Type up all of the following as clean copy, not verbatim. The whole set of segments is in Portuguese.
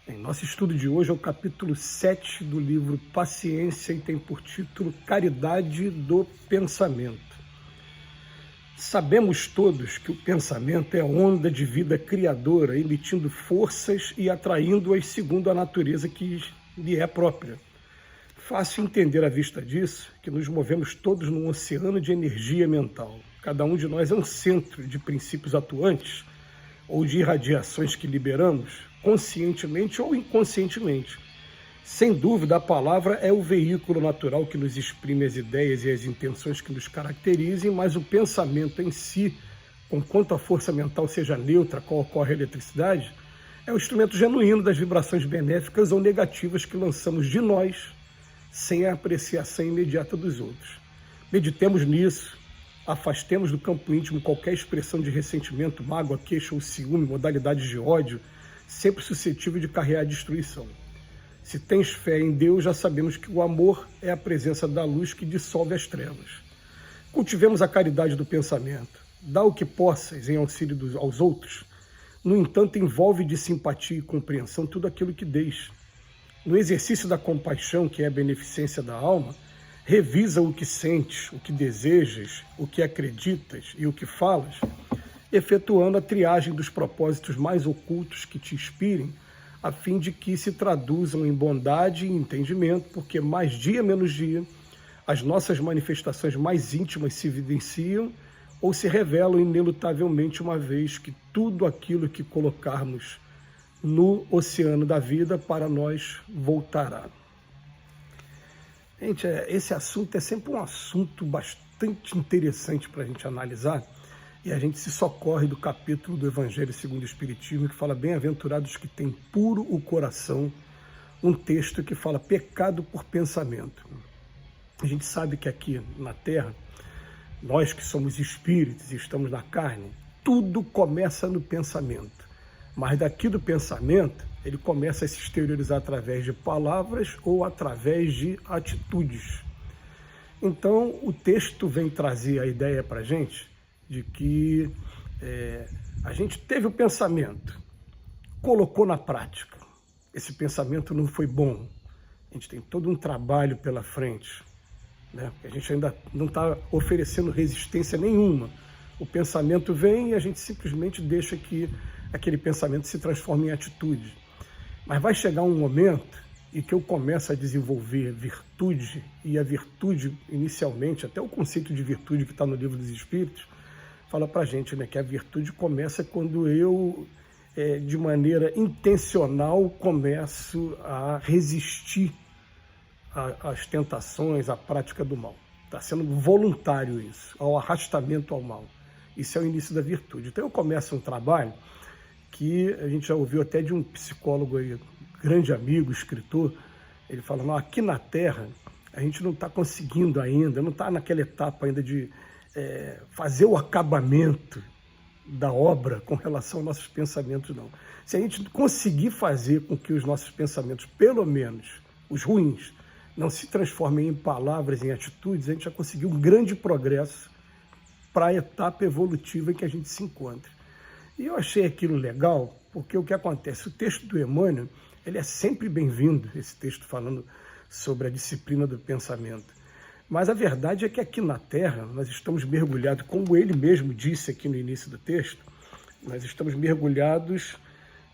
Nosso estudo de hoje é o capítulo 7 do livro Paciência e tem por título Caridade do Pensamento. Sabemos todos que o pensamento é onda de vida criadora, emitindo forças e atraindo-as segundo a natureza que lhe é própria. Fácil entender à vista disso que nos movemos todos num oceano de energia mental. Cada um de nós é um centro de princípios atuantes ou de irradiações que liberamos, conscientemente ou inconscientemente. Sem dúvida, a palavra é o veículo natural que nos exprime as ideias e as intenções que nos caracterizem, mas o pensamento em si, conquanto a força mental seja neutra, qual ocorre a eletricidade, é o instrumento genuíno das vibrações benéficas ou negativas que lançamos de nós, sem a apreciação imediata dos outros. Meditemos nisso, afastemos do campo íntimo qualquer expressão de ressentimento, mágoa, queixa ou ciúme, modalidades de ódio, sempre suscetível de carregar destruição. Se tens fé em Deus, já sabemos que o amor é a presença da luz que dissolve as trevas. Cultivemos a caridade do pensamento. Dá o que possas em auxílio aos outros. No entanto, envolve de simpatia e compreensão tudo aquilo que dês. No exercício da compaixão, que é a beneficência da alma, revisa o que sentes, o que desejas, o que acreditas e o que falas, efetuando a triagem dos propósitos mais ocultos que te inspirem, a fim de que se traduzam em bondade e entendimento, porque mais dia menos dia, as nossas manifestações mais íntimas se evidenciam ou se revelam inelutavelmente, uma vez que tudo aquilo que colocarmos no oceano da vida para nós voltará. Gente, esse assunto é sempre um assunto bastante interessante para a gente analisar, e a gente se socorre do capítulo do Evangelho segundo o Espiritismo, que fala bem-aventurados que têm puro o coração, um texto que fala pecado por pensamento. A gente sabe que aqui na Terra, nós que somos espíritos e estamos na carne, tudo começa no pensamento. Mas daqui do pensamento, ele começa a se exteriorizar através de palavras ou através de atitudes. Então, o texto vem trazer a ideia para a gente de que a gente teve o pensamento, colocou na prática. Esse pensamento não foi bom. A gente tem todo um trabalho pela frente, né? A gente ainda não está oferecendo resistência nenhuma. O pensamento vem e a gente simplesmente deixa que aquele pensamento se transforme em atitude. Mas vai chegar um momento em que eu começo a desenvolver virtude, e a virtude, inicialmente, até o conceito de virtude que está no Livro dos Espíritos, fala para a gente, né, que a virtude começa quando eu, de maneira intencional, começo a resistir às tentações, à prática do mal. Está sendo voluntário isso, ao arrastamento ao mal. Isso é o início da virtude. Então eu começo um trabalho que a gente já ouviu até de um psicólogo aí, grande amigo, escritor, ele fala, não, aqui na Terra a gente não está conseguindo ainda, não está naquela etapa ainda de fazer o acabamento da obra com relação aos nossos pensamentos, não. Se a gente conseguir fazer com que os nossos pensamentos, pelo menos os ruins, não se transformem em palavras, em atitudes, a gente já conseguiu um grande progresso para a etapa evolutiva em que a gente se encontra. E eu achei aquilo legal, porque o que acontece? O texto do Emmanuel, ele é sempre bem-vindo, esse texto falando sobre a disciplina do pensamento. Mas a verdade é que aqui na Terra, nós estamos mergulhados, como ele mesmo disse aqui no início do texto, nós estamos mergulhados,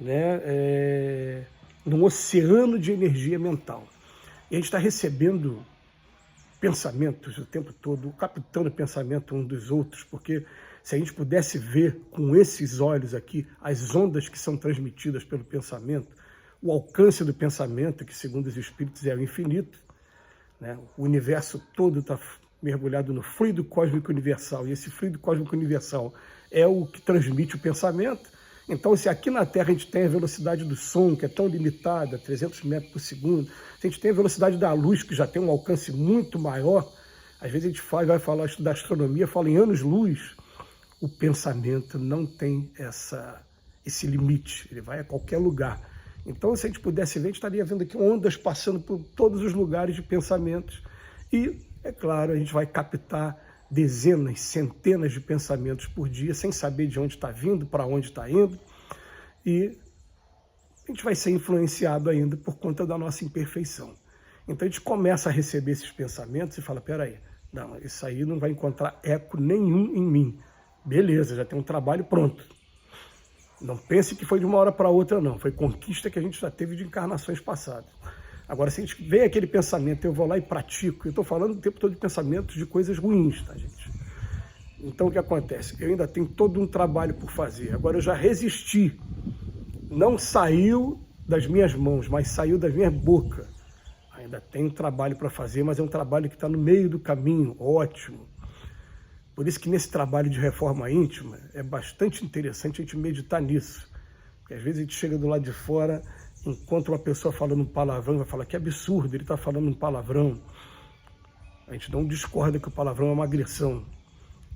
né, num oceano de energia mental. E a gente está recebendo pensamentos o tempo todo, captando o pensamento um dos outros, porque se a gente pudesse ver com esses olhos aqui as ondas que são transmitidas pelo pensamento, o alcance do pensamento, que segundo os Espíritos é o infinito, né? O universo todo está mergulhado no fluido cósmico universal, e esse fluido cósmico universal é o que transmite o pensamento. Então, se aqui na Terra a gente tem a velocidade do som, que é tão limitada, 300 metros por segundo, se a gente tem a velocidade da luz, que já tem um alcance muito maior, às vezes a gente vai falar da astronomia, fala em anos-luz, o pensamento não tem esse limite, ele vai a qualquer lugar. Então, se a gente pudesse ver, a gente estaria vendo aqui ondas passando por todos os lugares de pensamentos. E, é claro, a gente vai captar dezenas, centenas de pensamentos por dia, sem saber de onde está vindo, para onde está indo. E gente vai ser influenciado ainda por conta da nossa imperfeição. Então a gente começa a receber esses pensamentos e fala, peraí, não, isso aí não vai encontrar eco nenhum em mim. Beleza, já tem um trabalho pronto. Não pense que foi de uma hora para outra, não. Foi conquista que a gente já teve de encarnações passadas. Agora, se a gente vê aquele pensamento, eu vou lá e pratico, eu estou falando o tempo todo de pensamentos de coisas ruins, tá, gente? Então, o que acontece? Eu ainda tenho todo um trabalho por fazer. Agora, eu já resisti. Não saiu das minhas mãos, mas saiu da minha boca. Ainda tem um trabalho para fazer, mas é um trabalho que está no meio do caminho, ótimo. Por isso que nesse trabalho de reforma íntima é bastante interessante a gente meditar nisso. Porque às vezes a gente chega do lado de fora, encontra uma pessoa falando um palavrão, vai falar que absurdo, ele está falando um palavrão. A gente não discorda que o palavrão é uma agressão.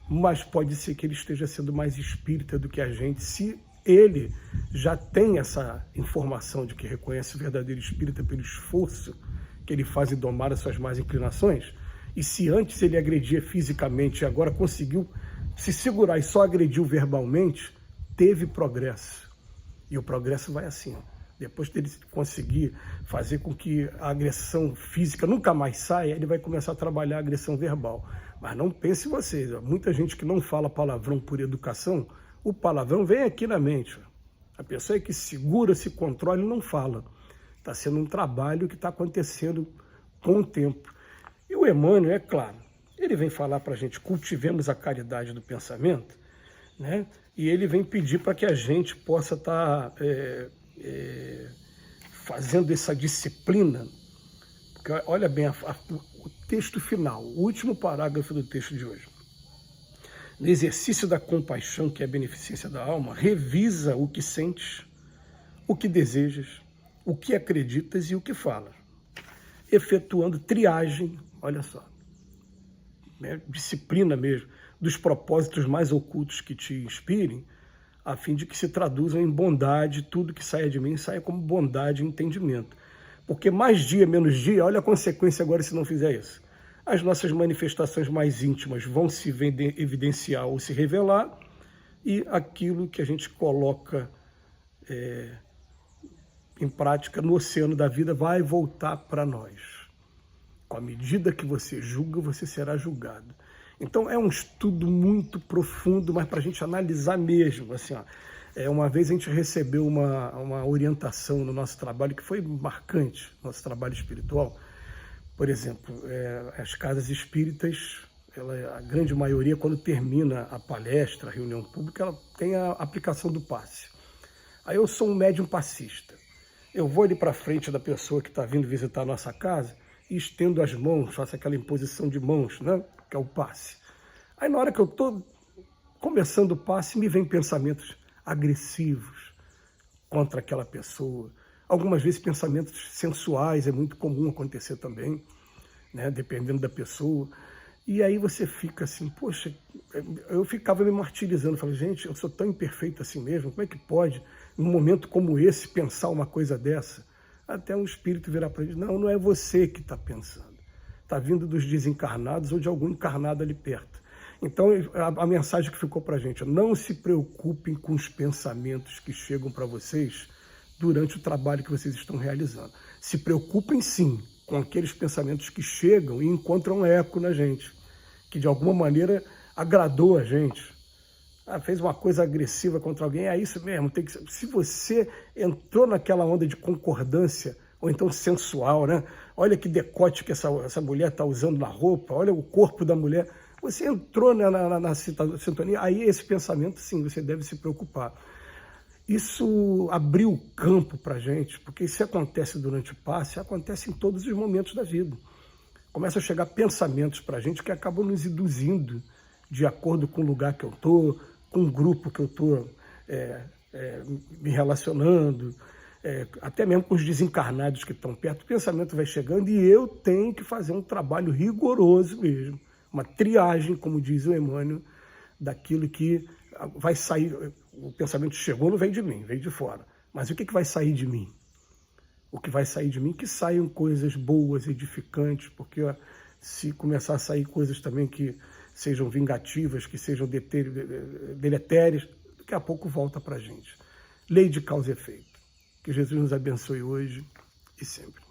Mas pode ser que ele esteja sendo mais espírita do que a gente, se ele já tem essa informação de que reconhece o verdadeiro espírita pelo esforço que ele faz em domar as suas más inclinações. E se antes ele agredia fisicamente e agora conseguiu se segurar e só agrediu verbalmente, teve progresso. E o progresso vai assim, ó. Depois dele conseguir fazer com que a agressão física nunca mais saia, ele vai começar a trabalhar a agressão verbal. Mas não pense vocês, ó, muita gente que não fala palavrão por educação, o palavrão vem aqui na mente. Ó. A pessoa que segura, se controla e não fala. Está sendo um trabalho que está acontecendo com o tempo. E o Emmanuel, é claro, ele vem falar para a gente, cultivemos a caridade do pensamento, né? E ele vem pedir para que a gente possa estar fazendo essa disciplina, porque olha bem o texto final, o último parágrafo do texto de hoje. No exercício da compaixão, que é a beneficência da alma, revisa o que sentes, o que desejas, o que acreditas e o que falas, efetuando triagem, olha só, né, disciplina mesmo, dos propósitos mais ocultos que te inspirem, a fim de que se traduzam em bondade, tudo que saia de mim saia como bondade e entendimento. Porque mais dia, menos dia, olha a consequência agora se não fizer isso. As nossas manifestações mais íntimas vão se evidenciar ou se revelar, e aquilo que a gente coloca em prática no oceano da vida vai voltar para nós. Com a medida que você julga, você será julgado. Então é um estudo muito profundo, mas para a gente analisar mesmo. Assim, ó, uma vez a gente recebeu uma orientação no nosso trabalho que foi marcante, nosso trabalho espiritual. Por exemplo, as casas espíritas, a grande maioria, quando termina a palestra, a reunião pública, ela tem a aplicação do passe. Aí eu sou um médium passista. Eu vou ali para frente da pessoa que está vindo visitar a nossa casa e estendo as mãos, faço aquela imposição de mãos, né? Que é o passe. Aí na hora que eu estou começando o passe, me vem pensamentos agressivos contra aquela pessoa. Algumas vezes pensamentos sensuais, é muito comum acontecer também, né? Dependendo da pessoa. E aí você fica assim, poxa, eu ficava me martirizando, falei, gente, eu sou tão imperfeito assim mesmo, como é que pode, num momento como esse, pensar uma coisa dessa? Até um espírito virar para ele, não é você que está pensando, está vindo dos desencarnados ou de algum encarnado ali perto. Então a mensagem que ficou para a gente, não se preocupem com os pensamentos que chegam para vocês durante o trabalho que vocês estão realizando. Se preocupem sim com aqueles pensamentos que chegam e encontram eco na gente, que de alguma maneira agradou a gente. Fez uma coisa agressiva contra alguém, é isso mesmo. Tem que... Se você entrou naquela onda de concordância, ou então sensual, né? Olha que decote que essa mulher está usando na roupa, olha o corpo da mulher. Você entrou na sintonia, aí esse pensamento, sim, você deve se preocupar. Isso abriu o campo para a gente, porque isso acontece durante o passe, acontece em todos os momentos da vida. Começam a chegar pensamentos para a gente que acabam nos induzindo de acordo com o lugar que eu estou, com o grupo que eu estou me relacionando, até mesmo com os desencarnados que estão perto. O pensamento vai chegando e eu tenho que fazer um trabalho rigoroso mesmo, uma triagem, como diz o Emmanuel, daquilo que vai sair. O pensamento chegou, não vem de mim, vem de fora. Mas o que vai sair de mim? O que vai sair de mim? Que saiam coisas boas, edificantes, porque se começar a sair coisas também que sejam vingativas, que sejam deletérias, daqui a pouco volta para a gente. Lei de causa e efeito. Que Jesus nos abençoe hoje e sempre.